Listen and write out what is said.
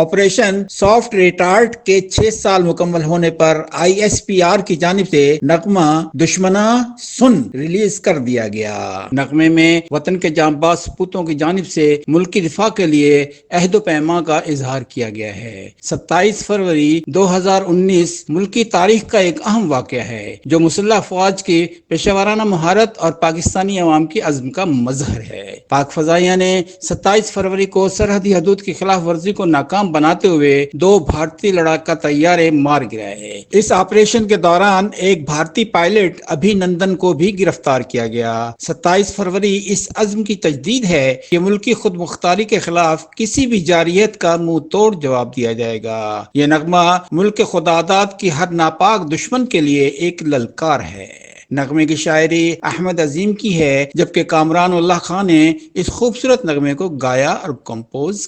Operation soft retort کے 6 سال مکمل ہونے پر ISPR کی جانب سے نغمہ دشمنا سن ریلیز کر دیا گیا۔ نغمے میں وطن کے جانباز سپوتوں کی جانب سے ملکی دفاع کے لیے عہد و پیمان کا اظہار کیا گیا ہے۔ 27 فروری 2019 ملکی تاریخ کا ایک اہم واقعہ ہے جو مسلح افواج کی پیشہ ورانہ مہارت اور پاکستانی عوام کی عزم کا مظہر ہے۔ پاک فضائیہ نے 27 فروری کو سرحدی حدود کی خلاف ورزی کو ناکام بناتے ہوئے 2 بھارتی لڑاکا طیارے مار گرائے۔ اس آپریشن کے دوران ایک بھارتی پائلٹ ابھی نندن کو بھی گرفتار کیا گیا۔ 27 فروری اس عزم کی تجدید ہے کہ ملکی خود مختاری کے خلاف کسی بھی جارحیت کا منہ توڑ جواب دیا جائے گا۔ یہ نغمہ ملک خداداد کی ہر ناپاک دشمن کے لیے ایک للکار ہے۔ نغمے کی شاعری احمد عظیم کی ہے، جبکہ کامران اللہ خان نے اس خوبصورت نغمے کو گایا اور کمپوز